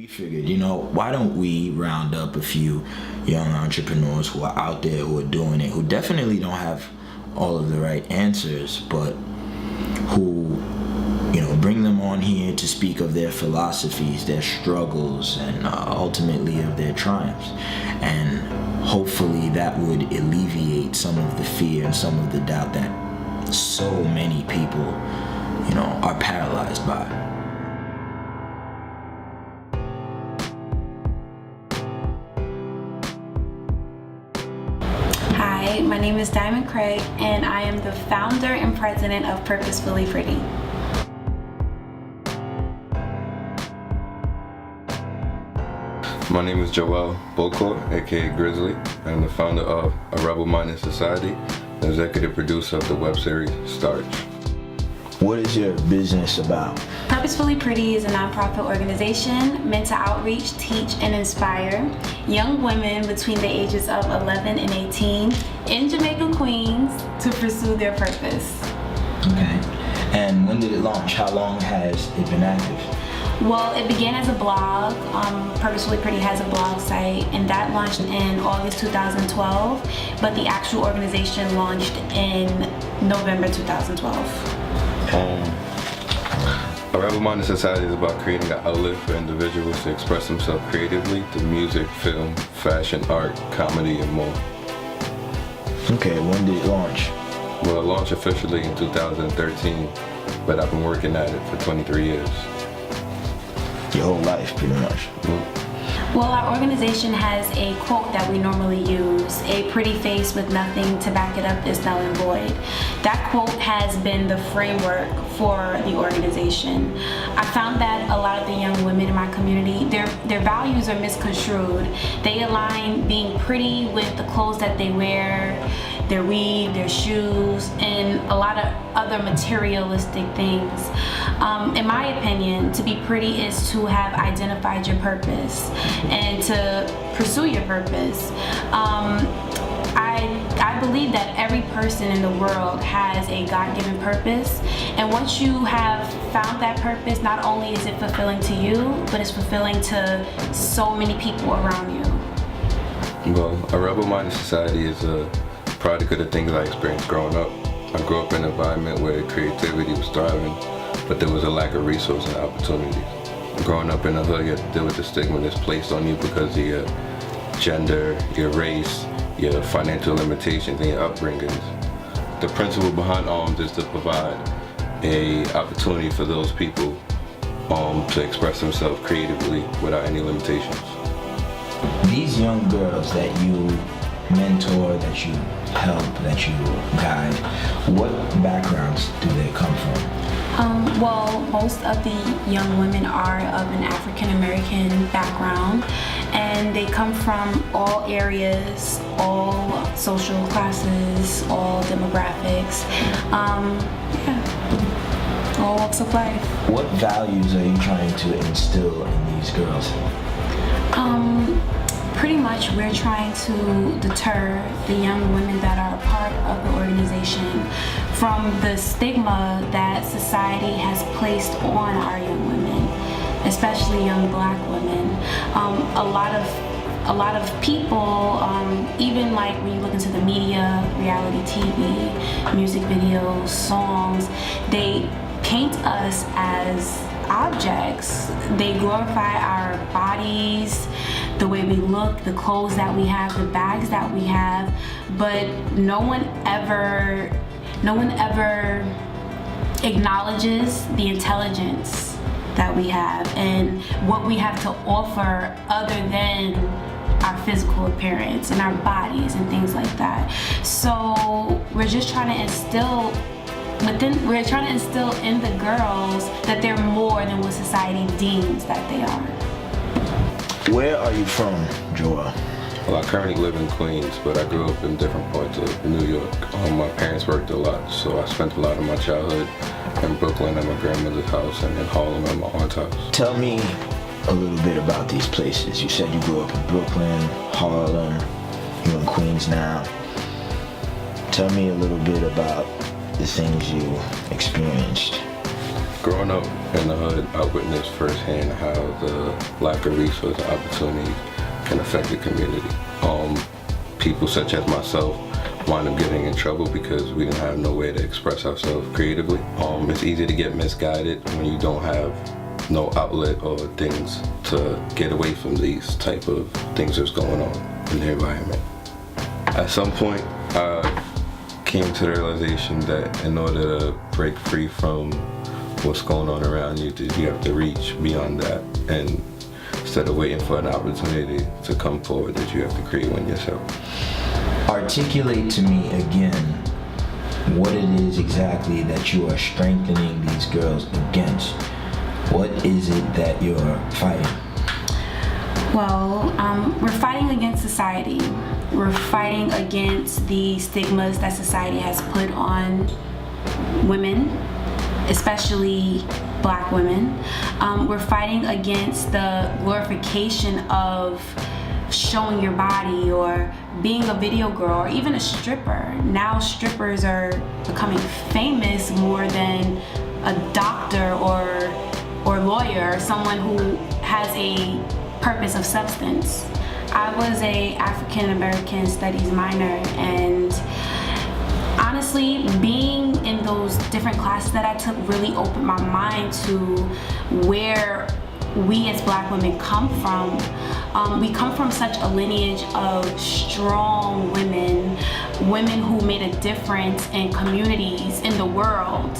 we figured, why don't we round up a few young entrepreneurs who are out there, who are doing it, who definitely don't have all of the right answers, but who, bring them on here to speak of their philosophies, their struggles, and ultimately of their triumphs. And hopefully that would alleviate some of the fear and some of the doubt that so many people, are paralyzed by. Hi, my name is Diamond Craig, and I am the founder and president of Purposefully Pretty. My name is Joel Bocourt, aka Grizzly. I'm the founder of A Rebel-Minded Society, and executive producer of the web series S.T.A.R.C.H. What is your business about? Purposefully Pretty is a nonprofit organization meant to outreach, teach, and inspire young women between the ages of 11 and 18 in Jamaica, Queens, to pursue their purpose. Okay. And when did it launch? How long has it been active? Well, it began as a blog. Purposefully Pretty has a blog site, and that launched in August 2012, but the actual organization launched in November 2012. A Rebel-Minded Society is about creating an outlet for individuals to express themselves creatively through music, film, fashion, art, comedy, and more. Okay, when did it launch? Well, it launched officially in 2013, but I've been working at it for 23 years. Your whole life, pretty much. Well, our organization has a quote that we normally use: a pretty face with nothing to back it up is null and void. That quote has been the framework for the organization. I found that a lot of the young women in my community, their values are misconstrued. They align being pretty with the clothes that they wear, their weave, their shoes, and a lot of other materialistic things. In my opinion, to be pretty is to have identified your purpose and to pursue your purpose. I believe that every person in the world has a God-given purpose, and once you have found that purpose, not only is it fulfilling to you, but it's fulfilling to so many people around you. Well, A Rebel-Minded Society is a product of the things I experienced growing up. I grew up in an environment where creativity was thriving, but there was a lack of resources and opportunities. Growing up in the hood, you have to deal with the stigma that's placed on you because of your gender, your race, your financial limitations, and your upbringings. The principle behind ARMS is to provide an opportunity for those people to express themselves creatively without any limitations. These young girls that you mentor, that you help, that you guide, what backgrounds do they come from? Well, most of the young women are of an African American background, and they come from all areas, all social classes, all demographics, all walks of life. What values are you trying to instill in these girls? Pretty much we're trying to deter the young women that are a part of the organization from the stigma that society has placed on our young women, especially young Black women. A lot of people, even like when you look into the media, reality TV, music videos, songs, they paint us as objects. They glorify our bodies, the way we look, the clothes that we have, the bags that we have, but no one ever acknowledges the intelligence that we have and what we have to offer other than our physical appearance and our bodies and things like that. So we're just trying to instill in the girls that they're more than what society deems that they are. Where are you from, Joel? Well, I currently live in Queens, but I grew up in different parts of New York. My parents worked a lot, so I spent a lot of my childhood in Brooklyn at my grandmother's house and in Harlem at my aunt's house. Tell me a little bit about these places. You said you grew up in Brooklyn, Harlem, you're in Queens now. Tell me a little bit about the things you experienced. Growing up in the hood, I witnessed firsthand how the lack of resources and opportunities can affect the community. People such as myself wind up getting in trouble because we didn't have no way to express ourselves creatively. It's easy to get misguided when you don't have no outlet or things to get away from these type of things that's going on in the environment. At some point, I came to the realization that in order to break free from what's going on around you, that you have to reach beyond that, and instead of waiting for an opportunity to come forward, that you have to create one yourself. Articulate to me again what it is exactly that you are strengthening these girls against. What is it that you're fighting? Well, we're fighting against society. We're fighting against the stigmas that society has put on women, especially Black women. We're fighting against the glorification of showing your body or being a video girl or even a stripper. Now strippers are becoming famous more than a doctor or lawyer or someone who has a purpose of substance. I was a African American studies minor, and honestly, being in those different classes that I took really opened my mind to where we as Black women come from. We come from such a lineage of strong women who made a difference in communities, in the world.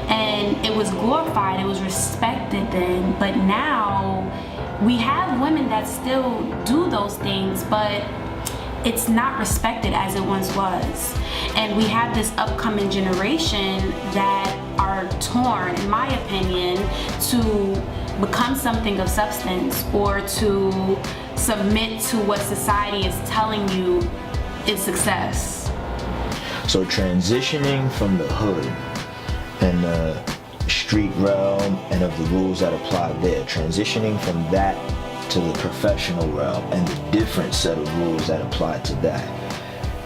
And it was glorified, it was respected then, but now we have women that still do those things, but it's not respected as it once was. And we have this upcoming generation that are torn, in my opinion, to become something of substance or to submit to what society is telling you is success. So transitioning from the hood and the street realm and of the rules that apply there, transitioning from that to the professional realm and the different set of rules that apply to that,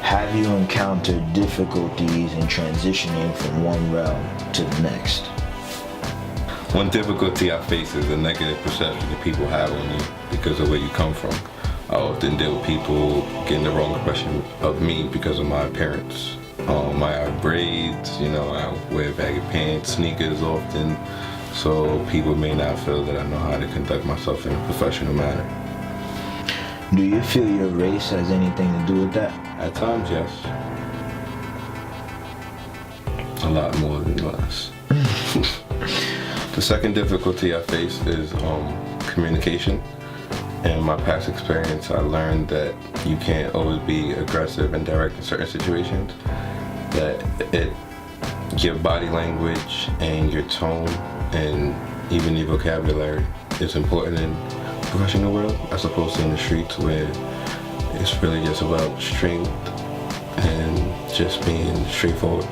have you encountered difficulties in transitioning from one realm to the next? One difficulty I face is the negative perception that people have on you because of where you come from. I often deal with people getting the wrong impression of me because of my appearance. I have braids, I wear baggy pants, sneakers often, so people may not feel that I know how to conduct myself in a professional manner. Do you feel your race has anything to do with that? At times, yes. A lot more than less. The second difficulty I face is communication. In my past experience, I learned that you can't always be aggressive and direct in certain situations, that your body language and your tone and even your vocabulary is important in the professional world as opposed to in the streets where it's really just about strength and just being straightforward.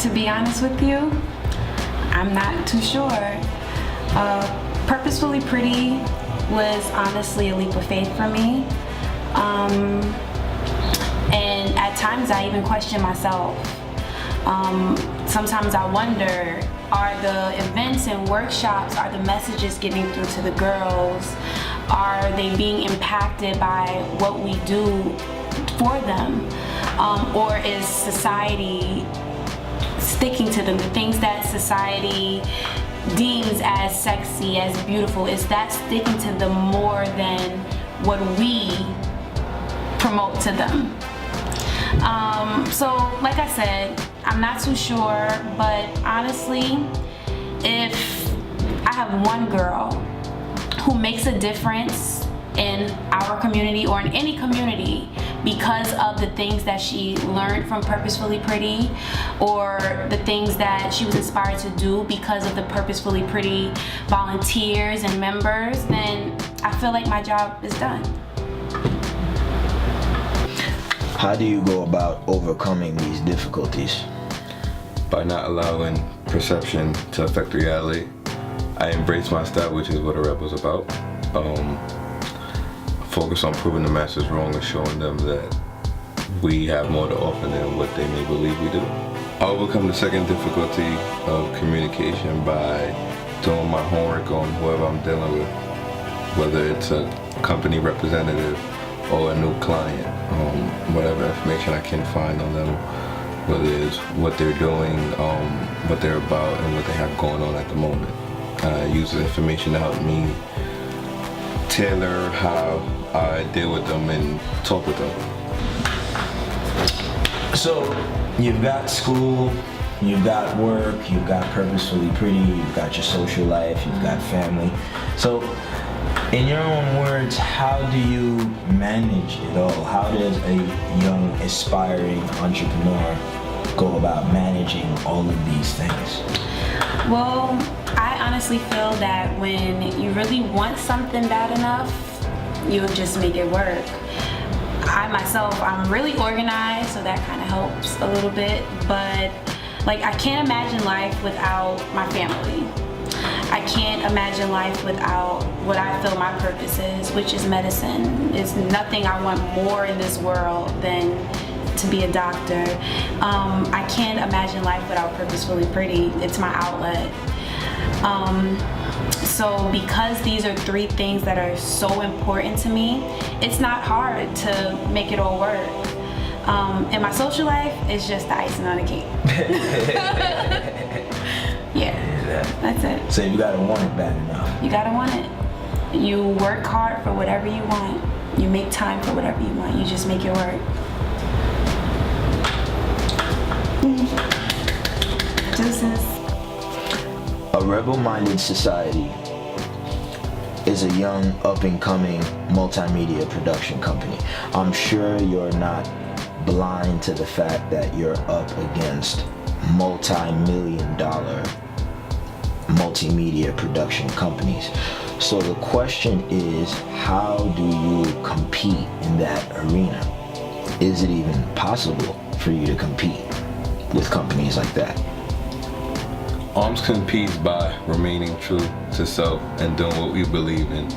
To be honest with you, I'm not too sure. Purposefully Pretty was honestly a leap of faith for me. And at times I even question myself. Sometimes I wonder, are the events and workshops, are the messages getting through to the girls? Are they being impacted by what we do for them? Or is society sticking to them, the things that society deems as sexy, as beautiful? Is that sticking to them more than what we promote to them? So like I said, I'm not too sure, but honestly, if I have one girl who makes a difference in our community or in any community because of the things that she learned from Purposefully Pretty, or the things that she was inspired to do because of the Purposefully Pretty volunteers and members, then I feel like my job is done. How do you go about overcoming these difficulties? By not allowing perception to affect reality. I embrace my style, which is what a rebel's about. Focus on proving the masses wrong and showing them that we have more to offer than what they may believe we do. I overcome the second difficulty of communication by doing my homework on whoever I'm dealing with, whether it's a company representative or a new client, whatever information I can find on them, whether it's what they're doing, what they're about, and what they have going on at the moment. I use the information to help me tailor how I deal with them and talk with them. So you've got school, you've got work, you've got Purposefully Pretty, you've got your social life, you've got family. So in your own words, how do you manage it all? How does a young aspiring entrepreneur go about managing all of these things? Well, I honestly feel that when you really want something bad enough, you'll just make it work. I myself, I'm really organized, so that kind of helps a little bit, but like I can't imagine life without my family. I can't imagine life without what I feel my purpose is, which is medicine. There's nothing I want more in this world than to be a doctor. I can't imagine life without Purposefully Pretty. It's my outlet. So because these are three things that are so important to me, it's not hard to make it all work. And my social life is just the icing on the cake. Yeah, that's it. So you gotta want it bad enough. You gotta want it. You work hard for whatever you want. You make time for whatever you want. You just make it work. Deuces. A rebel-minded society is a young, up-and-coming multimedia production company. I'm sure you're not blind to the fact that you're up against multi-million-dollar multimedia production companies. So the question is, how do you compete in that arena? Is it even possible for you to compete with companies like that? Arms competes by remaining true to self and doing what we believe in,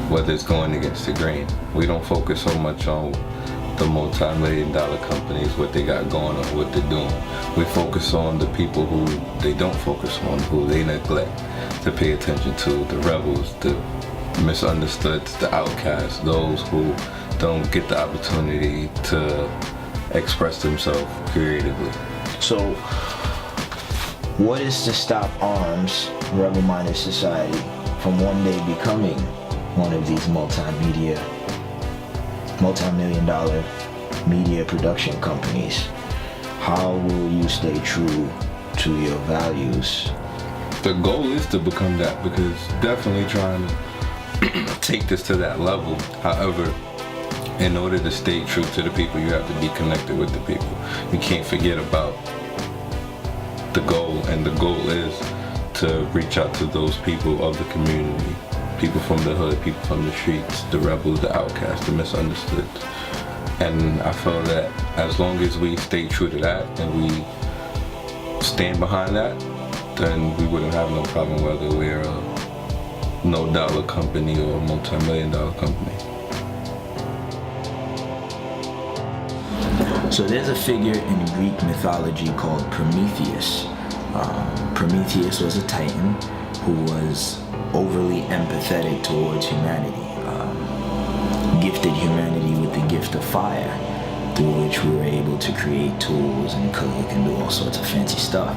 whether it's going against the grain. We don't focus so much on the multi-million-dollar companies, what they got going on, what they're doing. We focus on the people who they don't focus on, who they neglect to pay attention to, the rebels, the misunderstood, the outcasts, those who don't get the opportunity to express themselves creatively. So, what is to stop ARMS, Rebel-Minded Society, from one day becoming one of these multi-million-dollar media production companies? How will you stay true to your values? The goal is to become that, because definitely trying to take this to that level. However, in order to stay true to the people, you have to be connected with the people. You can't forget about the goal, and the goal is to reach out to those people of the community, people from the hood, people from the streets, the rebels, the outcasts, the misunderstood. And I feel that as long as we stay true to that and we stand behind that, then we wouldn't have no problem whether we're a no-dollar company or a multi-million-dollar company. So there's a figure in Greek mythology called Prometheus. Prometheus was a titan who was overly empathetic towards humanity, gifted humanity with the gift of fire, through which we were able to create tools and cook and do all sorts of fancy stuff.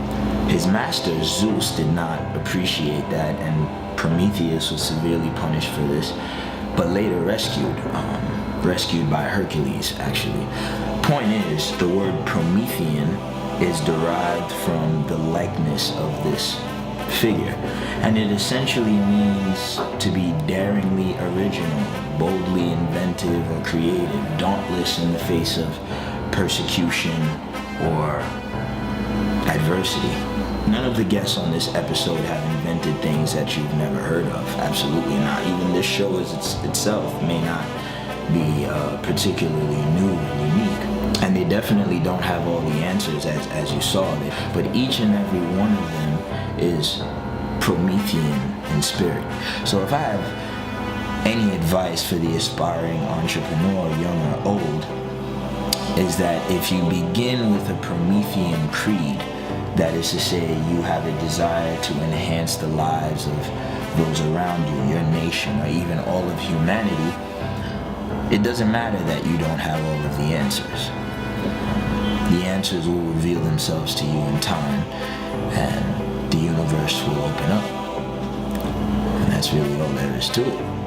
His master Zeus did not appreciate that, and Prometheus was severely punished for this, but later rescued by Hercules, actually. Point is, the word Promethean is derived from the likeness of this figure, and it essentially means to be daring daringly original, boldly inventive or creative, dauntless in the face of persecution or adversity. None of the guests on this episode have invented things that you've never heard of. Absolutely not. Even this show itself may not be particularly new and unique. And they definitely don't have all the answers as you saw. But each and every one of them is Promethean in spirit. So if I have any advice for the aspiring entrepreneur, young or old, is that if you begin with a Promethean creed, that is to say, you have a desire to enhance the lives of those around you, your nation, or even all of humanity, it doesn't matter that you don't have all of the answers. The answers will reveal themselves to you in time, and the universe will open up. And that's really all there is to it.